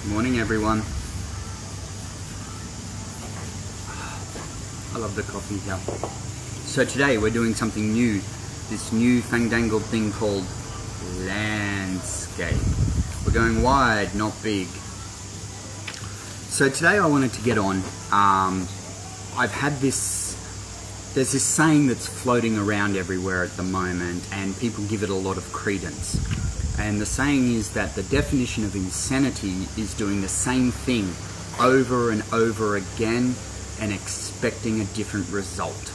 Morning everyone. I love the coffee here. So today we're doing something new. This new fandangled thing called landscape. We're going wide, not big. So today I wanted to get on, I've had there's this saying that's floating around everywhere at the moment and people give it a lot of credence. And the saying is that the definition of insanity is doing the same thing over and over again and expecting a different result.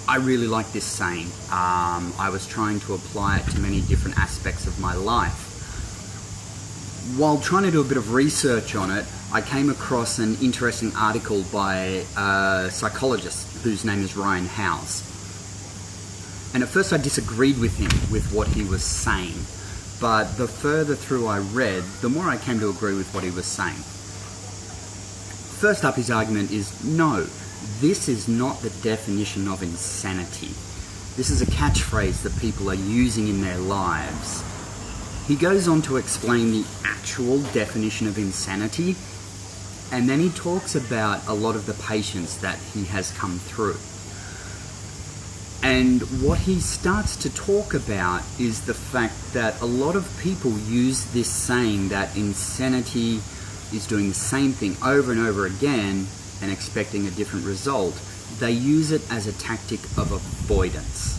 I really like this saying. I was trying to apply it to many different aspects of my life. While trying to do a bit of research on it, I came across an interesting article by a psychologist whose name is Ryan Howes. And at first I disagreed with him with what he was saying, but the further through I read, the more I came to agree with what he was saying. First up, his argument is, no, this is not the definition of insanity. This is a catchphrase that people are using in their lives. He goes on to explain the actual definition of insanity, and then he talks about a lot of the patients that he has come through. And what he starts to talk about is the fact that a lot of people use this saying that insanity is doing the same thing over and over again and expecting a different result. They use it as a tactic of avoidance.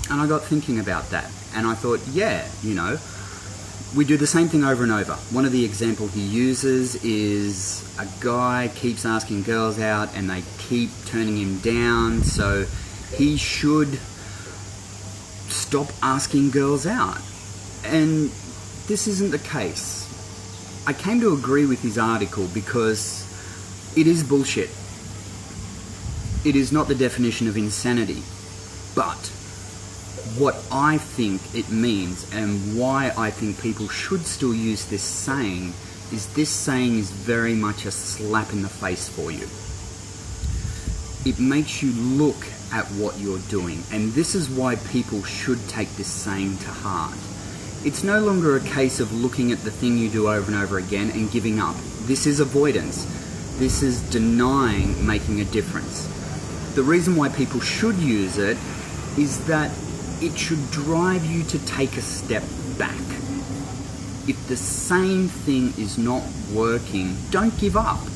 And I got thinking about that, and I thought, yeah, you know, we do the same thing over and over. One of the examples he uses is a guy keeps asking girls out and they keep turning him down, so he should stop asking girls out. And this isn't the case. I came to agree with his article because it is bullshit. It is not the definition of insanity. But what I think it means and why I think people should still use this saying is very much a slap in the face for you. It makes you look at what you're doing, and this is why people should take this saying to heart. It's no longer a case of looking at the thing you do over and over again and giving up. This is avoidance. This is denying making a difference. The reason why people should use it is that it should drive you to take a step back. If the same thing is not working, don't give up.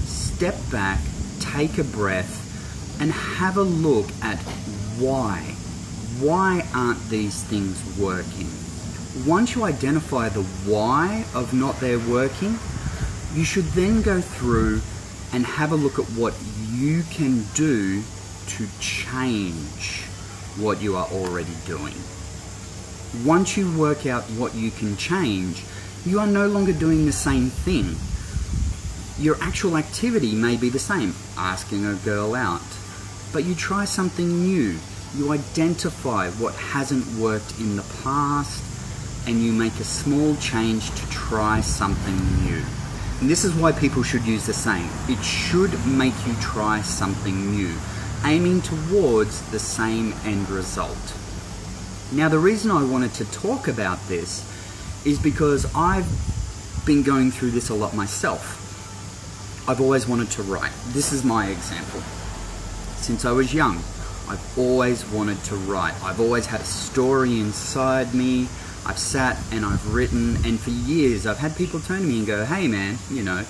Step back, take a breath, and have a look at why. Why aren't these things working? Once you identify the why of not they're working, you should then go through and have a look at what you can do to change what you are already doing. Once you work out what you can change, you are no longer doing the same thing. Your actual activity may be the same, asking a girl out, but you try something new. You identify what hasn't worked in the past and you make a small change to try something new. And this is why people should use the saying. It should make you try something new, aiming towards the same end result. Now, the reason I wanted to talk about this is because I've been going through this a lot myself. I've always wanted to write. This is my example. Since I was young, I've always wanted to write. I've always had a story inside me. I've sat and I've written, and for years I've had people turn to me and go, hey man, you know,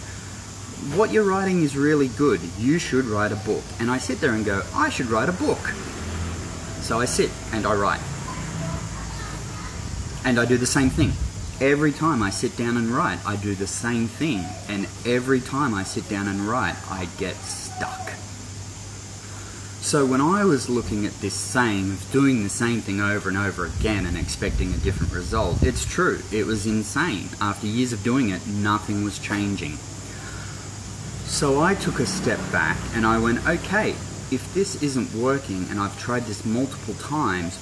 what you're writing is really good. You should write a book. And I sit there and go, I should write a book. So I sit and I write. And I do the same thing. Every time I sit down and write, I do the same thing. And every time I sit down and write, I get stuck. So when I was looking at this saying of doing the same thing over and over again and expecting a different result, it's true, it was insane. After years of doing it, nothing was changing. So I took a step back and I went, okay, if this isn't working and I've tried this multiple times,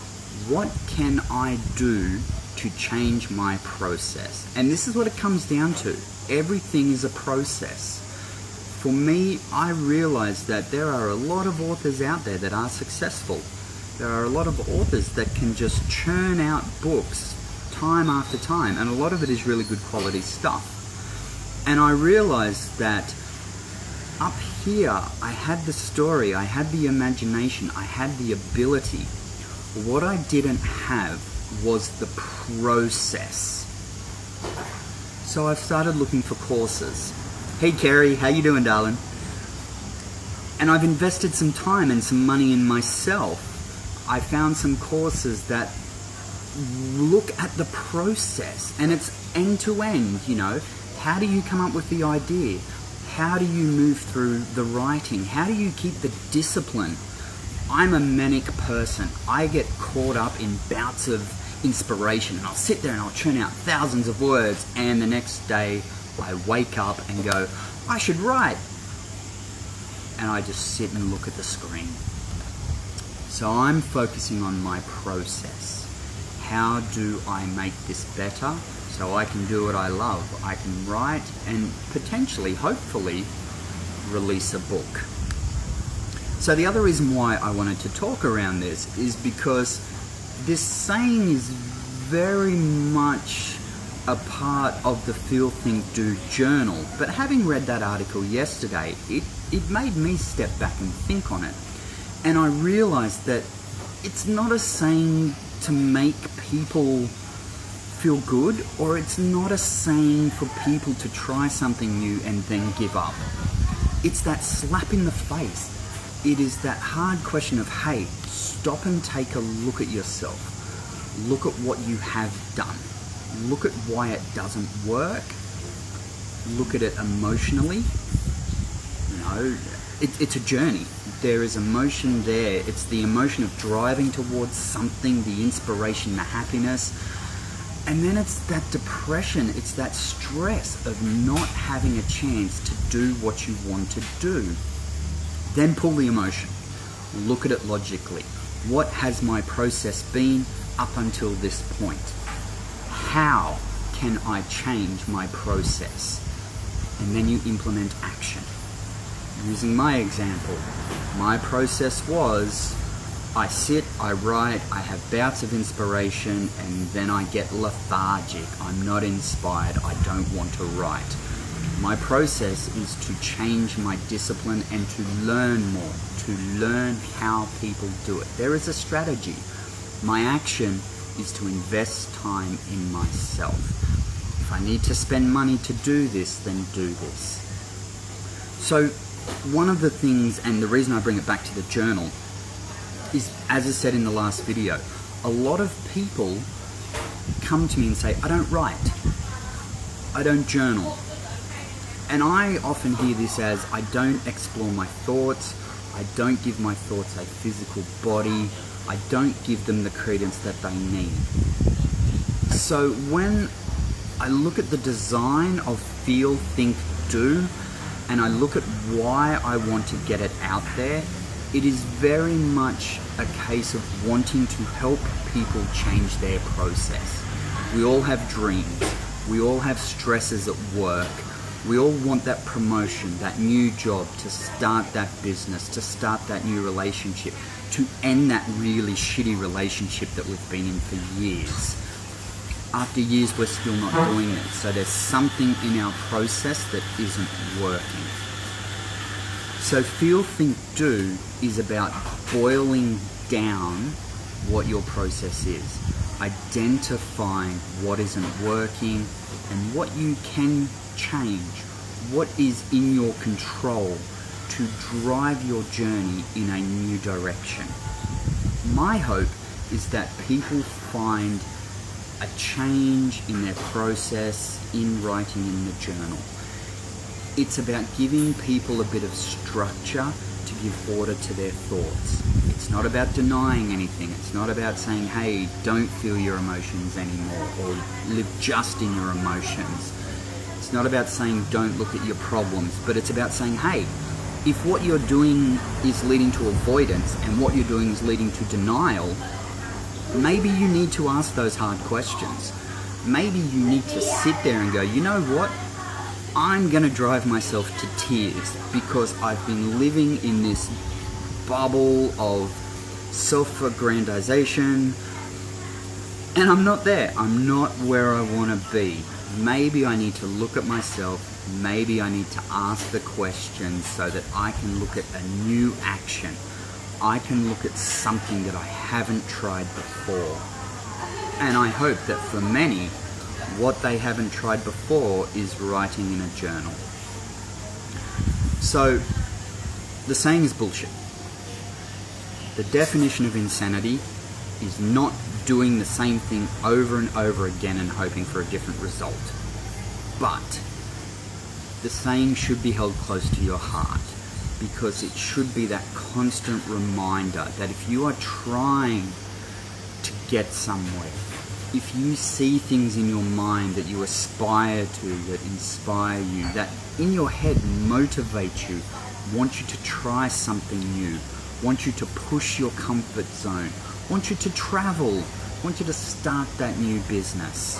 what can I do to change my process? And this is what it comes down to. Everything is a process. For me, I realized that there are a lot of authors out there that are successful. There are a lot of authors that can just churn out books time after time, and a lot of it is really good quality stuff. And I realized that up here, I had the story, I had the imagination, I had the ability. What I didn't have was the process. So I've started looking for courses. Hey Kerry, how you doing, darling? And I've invested some time and some money in myself. I found some courses that look at the process, and it's end to end, you know. How do you come up with the idea? How do you move through the writing? How do you keep the discipline? I'm a manic person. I get caught up in bouts of inspiration, and I'll sit there and I'll churn out thousands of words, and the next day I wake up and go, I should write. And I just sit and look at the screen. So I'm focusing on my process. How do I make this better so I can do what I love? I can write and potentially, hopefully, release a book. So the other reason why I wanted to talk around this is because this saying is very much a part of the Feel, Think, Do journal. But having read that article yesterday, it made me step back and think on it. And I realized that it's not a saying to make people feel good, or it's not a saying for people to try something new and then give up. It's that slap in the face. It is that hard question of, hey, stop and take a look at yourself. Look at what you have done. Look at why it doesn't work. Look at it emotionally. You know, it's a journey. There is emotion there. It's the emotion of driving towards something, the inspiration, the happiness. And then it's that depression, it's that stress of not having a chance to do what you want to do. Then pull the emotion. Look at it logically. What has my process been up until this point? How can I change my process? And then you implement action. Using my example, my process was, I sit, I write, I have bouts of inspiration, and then I get lethargic. I'm not inspired, I don't want to write. My process is to change my discipline and to learn more, to learn how people do it. There is a strategy. My action is to invest time in myself. If I need to spend money to do this, then do this. So one of the things, and the reason I bring it back to the journal, is, as I said in the last video, a lot of people come to me and say, I don't write, I don't journal. And I often hear this as, I don't explore my thoughts, I don't give my thoughts a physical body, I don't give them the credence that they need. So when I look at the design of Feel, Think, Do, and I look at why I want to get it out there, it is very much a case of wanting to help people change their process. We all have dreams. We all have stresses at work. We all want that promotion, that new job, to start that business, to start that new relationship, to end that really shitty relationship that we've been in for years. After years, we're still not doing it. So there's something in our process that isn't working. So Feel, Think, Do is about boiling down what your process is, identifying what isn't working and what you can change, what is in your control to drive your journey in a new direction. My hope is that people find a change in their process in writing in the journal. It's about giving people a bit of structure to give order to their thoughts. It's not about denying anything. It's not about saying, hey, don't feel your emotions anymore, or live just in your emotions. It's not about saying don't look at your problems, but it's about saying, hey, if what you're doing is leading to avoidance and what you're doing is leading to denial, maybe you need to ask those hard questions. Maybe you need to sit there and go, you know what? I'm going to drive myself to tears because I've been living in this bubble of self-aggrandization, And I'm not there. I'm not where I want to be. Maybe I need to look at myself. Maybe I need to ask the question so that I can look at a new action. I can look at something that I haven't tried before. And I hope that for many, what they haven't tried before is writing in a journal. So, the saying is bullshit. The definition of insanity is not doing the same thing over and over again and hoping for a different result. But the saying should be held close to your heart, because it should be that constant reminder that if you are trying to get somewhere, if you see things in your mind that you aspire to, that inspire you, that in your head motivate you, want you to try something new, want you to push your comfort zone, want you to travel, want you to start that new business.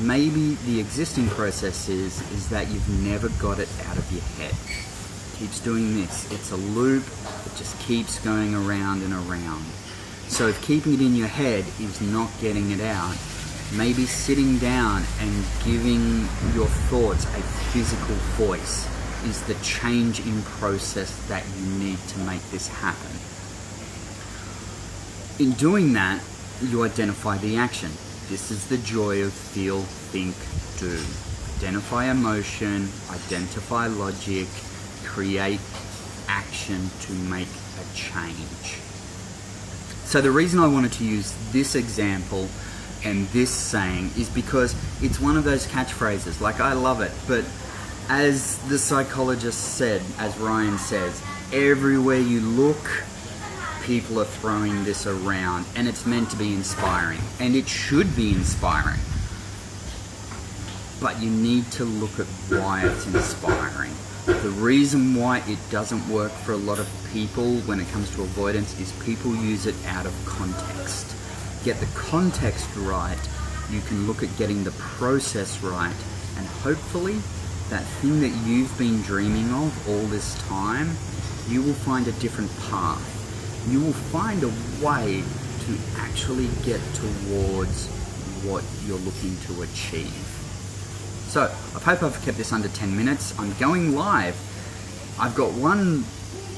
Maybe the existing process is that you've never got it out of your head. It keeps doing this. It's a loop. It just keeps going around and around. So if keeping it in your head is not getting it out, maybe sitting down and giving your thoughts a physical voice is the change in process that you need to make this happen. In doing that, you identify the action. This is the joy of feel, think, do. Identify emotion, identify logic, create action to make a change. So the reason I wanted to use this example and this saying is because it's one of those catchphrases. Like, I love it, but as the psychologist said, as Ryan says, everywhere you look, people are throwing this around, and it's meant to be inspiring, and it should be inspiring. But you need to look at why it's inspiring. The reason why it doesn't work for a lot of people when it comes to avoidance is people use it out of context. Get the context right, you can look at getting the process right, and hopefully that thing that you've been dreaming of all this time, you will find a different path. You will find a way to actually get towards what you're looking to achieve. So, I hope I've kept this under 10 minutes. I'm going live. I've got one...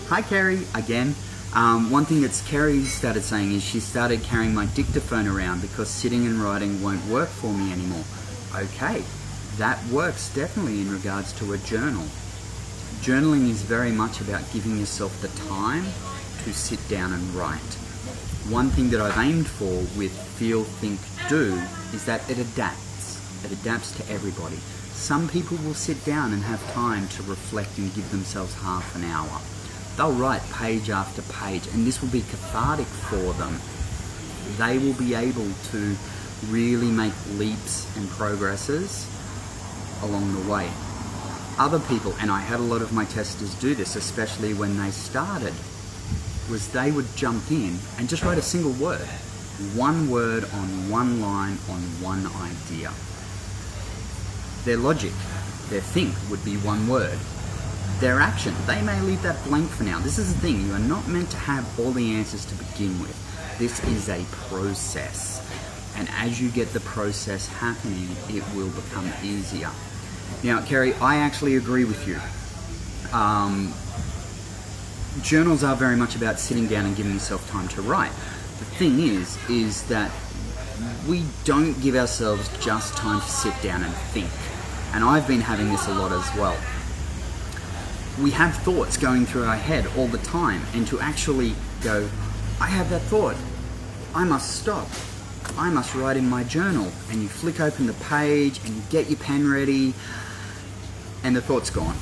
Hi, Kerry, again. One thing that Kerry started saying is she started carrying my dictaphone around because sitting and writing won't work for me anymore. Okay, that works definitely in regards to a journal. Journaling is very much about giving yourself the time to sit down and write. One thing that I've aimed for with Feel, Think, Do is that it adapts. It adapts to everybody. Some people will sit down and have time to reflect and give themselves half an hour. They'll write page after page, and this will be cathartic for them. They will be able to really make leaps and progresses along the way. Other people, and I had a lot of my testers do this, especially when they started, was they would jump in and just write a single word. One word on one line on one idea. Their logic, their think would be one word. Their action, they may leave that blank for now. This is the thing, you are not meant to have all the answers to begin with. This is a process. And as you get the process happening, it will become easier. Now, Kerry, I actually agree with you. Journals are very much about sitting down and giving yourself time to write. The thing is that we don't give ourselves just time to sit down and think. And I've been having this a lot as well. We have thoughts going through our head all the time, and to actually go, I have that thought, I must stop, I must write in my journal, and you flick open the page and you get your pen ready, and the thought's gone.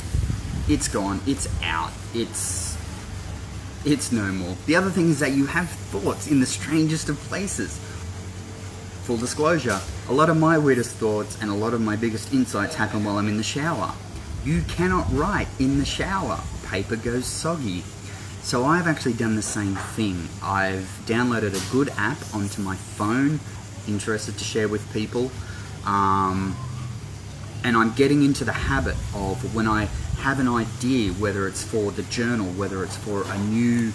It's gone, it's out, it's no more. The other thing is that you have thoughts in the strangest of places. Full disclosure, a lot of my weirdest thoughts and a lot of my biggest insights happen while I'm in the shower. You cannot write in the shower. Paper goes soggy. So I've actually done the same thing. I've downloaded a good app onto my phone, interested to share with people. And I'm getting into the habit of when I have an idea, whether it's for the journal, whether it's for a new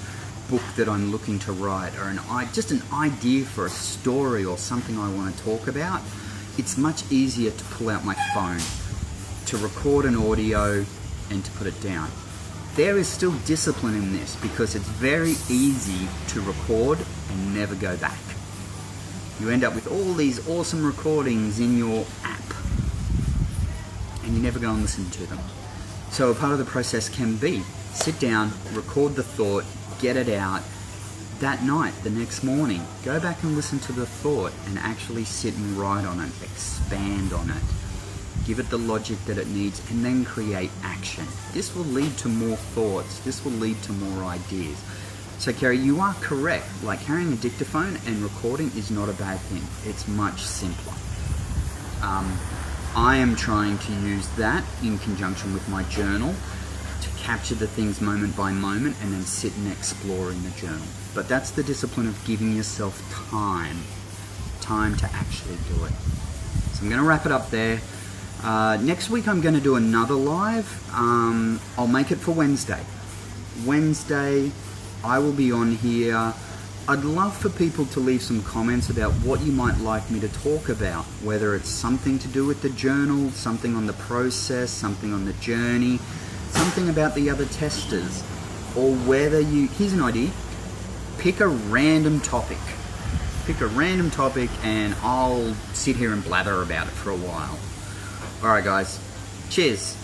book that I'm looking to write, or just an idea for a story or something I want to talk about, it's much easier to pull out my phone, to record an audio and to put it down. There is still discipline in this because it's very easy to record and never go back. You end up with all these awesome recordings in your app and you never go and listen to them. So a part of the process can be sit down, record the thought, get it out. That night, the next morning, go back and listen to the thought and actually sit and write on it, expand on it, give it the logic that it needs, and then create action. This will lead to more thoughts. This will lead to more ideas. So Kerry, you are correct. Like, carrying a dictaphone and recording is not a bad thing. It's much simpler. I am trying to use that in conjunction with my journal to capture the things moment by moment and then sit and explore in the journal. But that's the discipline of giving yourself time to actually do it. So I'm going to wrap it up there. Next week I'm going to do another live. I'll make it for Wednesday. Wednesday I will be on here. I'd love for people to leave some comments about what you might like me to talk about, whether it's something to do with the journal, something on the process, something on the journey, something about the other testers, or whether here's an idea, pick a random topic. Pick a random topic and I'll sit here and blather about it for a while. Alright guys, cheers.